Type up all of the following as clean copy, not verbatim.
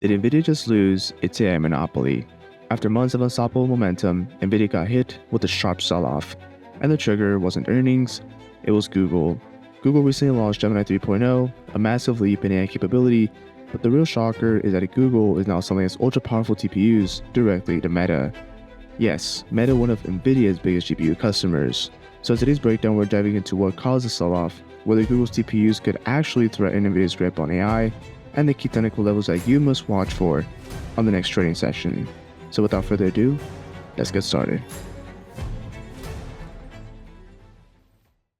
Did NVIDIA just lose its AI monopoly? After months of unstoppable momentum, NVIDIA got hit with a sharp sell-off. And the trigger wasn't earnings, it was Google. Google recently launched Gemini 3.0, a massive leap in AI capability, but the real shocker is that Google is now selling its ultra-powerful TPUs directly to Meta. Yes, Meta, one of NVIDIA's biggest GPU customers. So in today's breakdown, we're diving into what caused the sell-off, whether Google's TPUs could actually threaten NVIDIA's grip on AI, and the key technical levels that you must watch for on the next trading session. So without further ado, let's get started.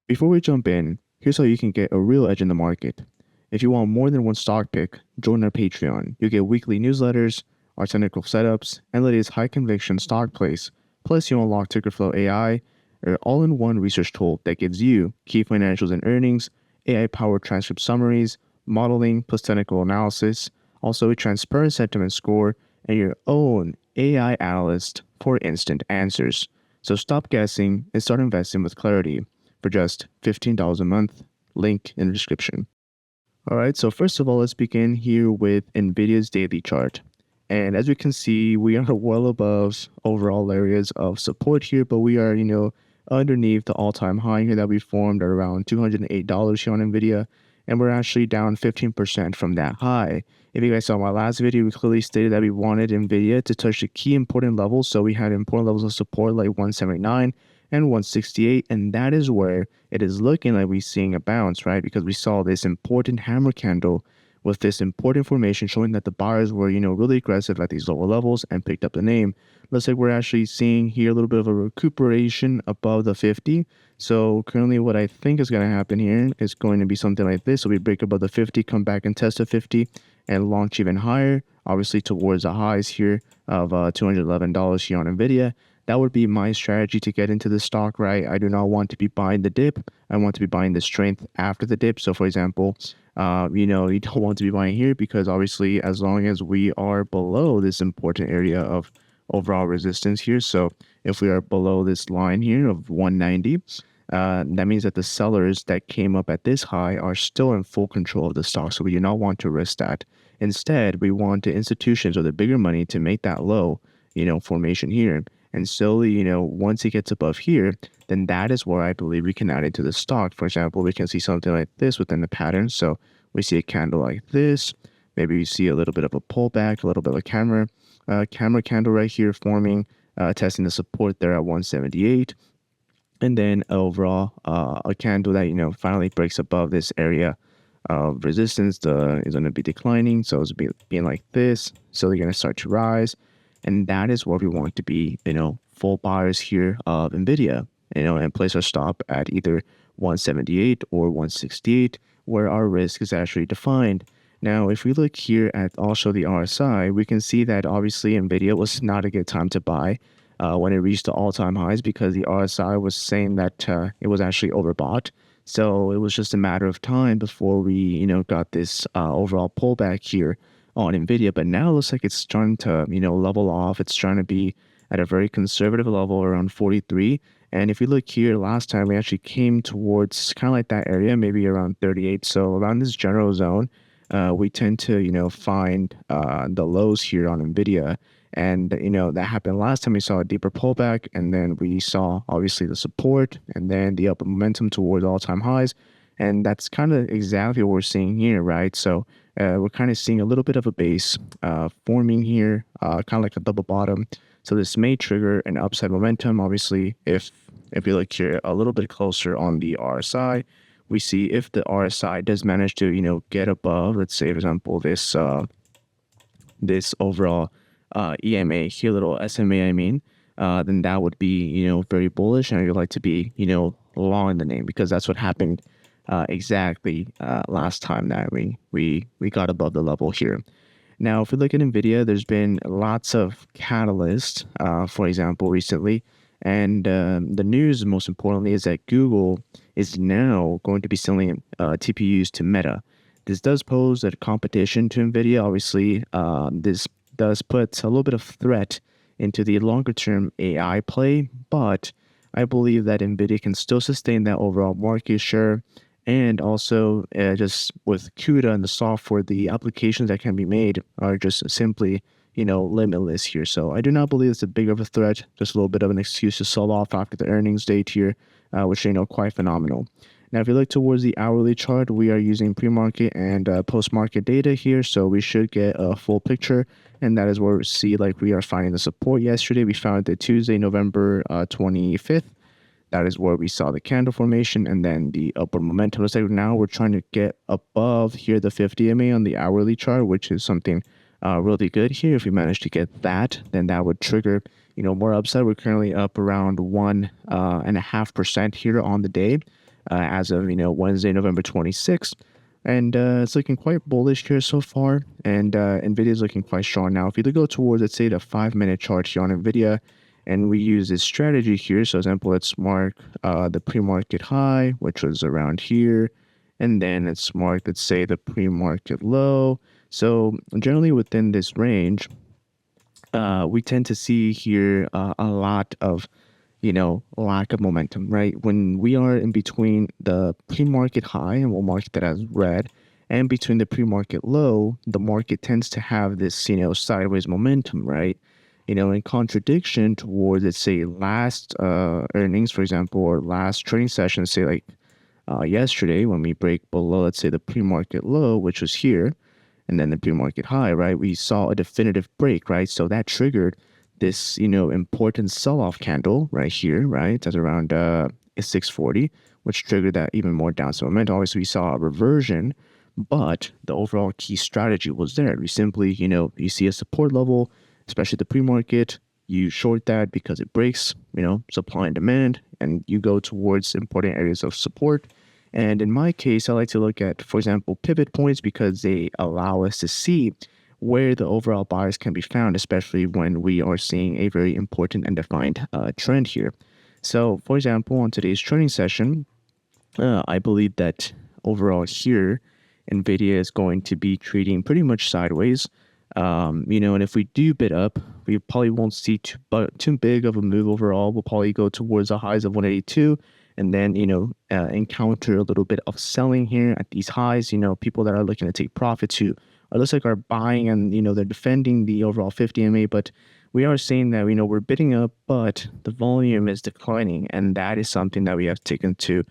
Before we jump in, here's how you can get a real edge in the market. If you want more than one stock pick, join our Patreon. You'll get weekly newsletters, our technical setups, and latest high conviction stock plays. Plus, you'll unlock Tickerflow AI, an all-in-one research tool that gives you key financials and earnings, AI-powered transcript summaries, modeling plus technical analysis, also a transparent sentiment score, and your own AI analyst for instant answers. So stop guessing and start investing with clarity for just $15 a month. Link in the description. Alright, so first of all, let's begin here with NVIDIA's daily chart. And as we can see, we are well above overall areas of support here, but we are, underneath the all-time high here that we formed at around $208 here on NVIDIA. And we're actually down 15% from that high. If you guys saw my last video, we clearly stated that we wanted NVIDIA to touch the key important levels. So we had important levels of support like 179 and 168. And that is where it is looking like we're seeing a bounce, right? Because we saw this important hammer candle with this important formation showing that the buyers were, really aggressive at these lower levels and picked up the name. Looks like we're actually seeing here a little bit of a recuperation above the 50. So currently what I think is going to happen here is going to be something like this. So we break above the 50, come back and test the 50 and launch even higher, obviously towards the highs here of $211 here on NVIDIA. That would be my strategy to get into the stock, right? I do not want to be buying the dip. I want to be buying the strength after the dip. So for example, you don't want to be buying here because obviously as long as we are below this important area of overall resistance here. So if we are below this line here of 190, that means that the sellers that came up at this high are still in full control of the stock. So we do not want to risk that. Instead, we want the institutions or the bigger money to make that low, formation here. And slowly, once it gets above here, then that is where I believe we can add into the stock. For example, we can see something like this within the pattern. So we see a candle like this. Maybe we see a little bit of a pullback, a little bit of a camera candle right here forming, testing the support there at 178. And then overall, a candle that, finally breaks above this area of resistance is going to be declining. So it's being like this. So they're going to start to rise. And that is where we want to be, full buyers here of NVIDIA, and place our stop at either 178 or 168, where our risk is actually defined. Now, if we look here at also the RSI, we can see that obviously NVIDIA was not a good time to buy when it reached the all-time highs because the RSI was saying that it was actually overbought. So it was just a matter of time before we, got this overall pullback here on NVIDIA. But now it looks like it's starting to, level off. It's trying to be at a very conservative level around 43. And if you look here, last time we actually came towards kind of like that area, maybe around 38. So around this general zone, we tend to, find the lows here on NVIDIA. And, that happened last time we saw a deeper pullback. And then we saw obviously the support and then the upward momentum towards all-time highs. And that's kind of exactly what we're seeing here, right? So we're kind of seeing a little bit of a base forming here, kind of like a double bottom. So this may trigger an upside momentum. Obviously, if you look here a little bit closer on the RSI, we see if the RSI does manage to, get above, let's say, for example, this this overall EMA here, little SMA, then that would be, very bullish. And I'd like to be, long in the name because that's what happened exactly last time that we got above the level here. Now, if we look at NVIDIA, there's been lots of catalysts, for example, recently. And the news, most importantly, is that Google is now going to be selling TPUs to Meta. This does pose a competition to NVIDIA. Obviously, this does put a little bit of threat into the longer-term AI play, but I believe that NVIDIA can still sustain that overall market share And also, just with CUDA and the software, the applications that can be made are just simply, limitless here. So I do not believe it's a big of a threat, just a little bit of an excuse to sell off after the earnings date here, which are, quite phenomenal. Now, if you look towards the hourly chart, we are using pre-market and post-market data here, so we should get a full picture, and that is where we see like we are finding the support. Yesterday, we found it Tuesday, November 25th. That is where we saw the candle formation and then the upward momentum. Looks like now we're trying to get above here the 50 MA on the hourly chart, which is something really good here. If we manage to get that, then that would trigger, more upside. We're currently up around 1.5% here on the day as of, Wednesday, November 26th. And it's looking quite bullish here so far. And NVIDIA is looking quite strong now. If you go towards, let's say, the 5-minute chart here on NVIDIA, and we use this strategy here. So, example, let's mark the pre-market high, which was around here. And then let's mark, let's say, the pre-market low. So, generally within this range, we tend to see here a lot of, lack of momentum, right? When we are in between the pre-market high, and we'll mark that as red, and between the pre-market low, the market tends to have this, sideways momentum, right? In contradiction towards, let's say, last earnings, for example, or last trading session, say like yesterday when we break below, let's say, the pre-market low, which was here, and then the pre-market high, right? We saw a definitive break, right? So that triggered this, important sell-off candle right here, right? That's around 640, which triggered that even more downside momentum. Obviously, we saw a reversion, but the overall key strategy was there. We simply, you see a support level, especially the pre-market, you short that because it breaks, supply and demand, and you go towards important areas of support. And in my case, I like to look at, for example, pivot points because they allow us to see where the overall bias can be found, especially when we are seeing a very important and defined trend here. So, for example, on today's trading session, I believe that overall here, NVIDIA is going to be trading pretty much sideways. And if we do bid up, we probably won't see too big of a move overall. We'll probably go towards the highs of 182 and then, encounter a little bit of selling here at these highs. People that are looking to take profits who are looks like are buying and, they're defending the overall 50 MA, but we are saying that, we're bidding up, but the volume is declining. And that is something that we have taken to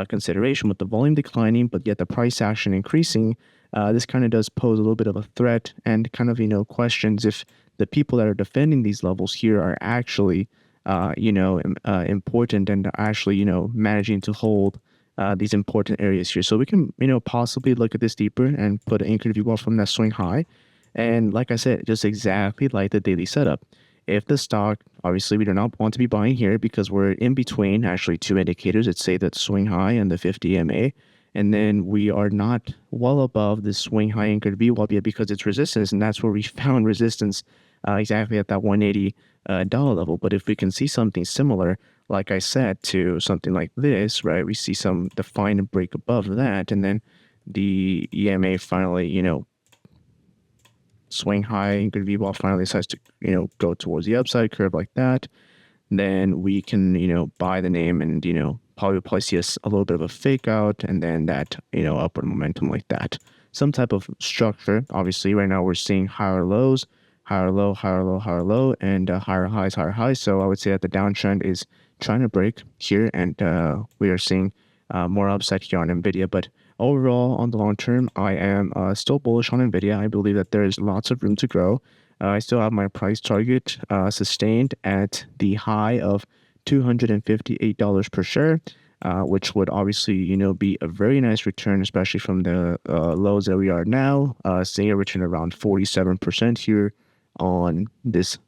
consideration with the volume declining, but yet the price action increasing. This kind of does pose a little bit of a threat and kind of, questions if the people that are defending these levels here are actually, important and actually, managing to hold these important areas here. So we can, possibly look at this deeper and put an anchor view off from that swing high. And like I said, just exactly like the daily setup. If the stock, obviously, we do not want to be buying here because we're in between actually two indicators. Let's say that swing high and the 50 MA. And then we are not well above the swing high anchored VWAP yet because it's resistance. And that's where we found resistance exactly at that $180 level. But if we can see something similar, like I said, to something like this, right, we see some defined break above that. And then the EMA finally, swing high anchored VWAP finally decides to, go towards the upside curve like that, then we can, buy the name and, probably see a little bit of a fake out and then that, upward momentum like that. Some type of structure. Obviously, right now we're seeing higher lows, higher low, higher low, higher low, and higher highs, higher highs. So I would say that the downtrend is trying to break here, and we are seeing more upside here on NVIDIA. But overall, on the long term, I am still bullish on NVIDIA. I believe that there is lots of room to grow. I still have my price target sustained at the high of $258 per share, which would obviously, be a very nice return, especially from the lows that we are now, seeing a return around 47% here on this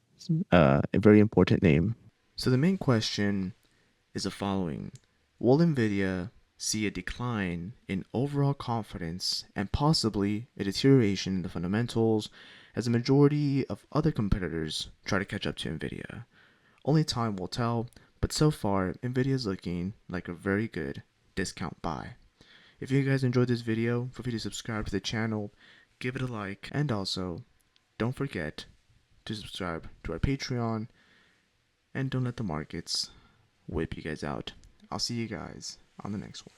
very important name. So the main question is the following. Will NVIDIA see a decline in overall confidence and possibly a deterioration in the fundamentals as a majority of other competitors try to catch up to NVIDIA? Only time will tell, but so far, NVIDIA is looking like a very good discount buy. If you guys enjoyed this video, feel free to subscribe to the channel, give it a like, and also don't forget to subscribe to our Patreon, and don't let the markets whip you guys out. I'll see you guys on the next one.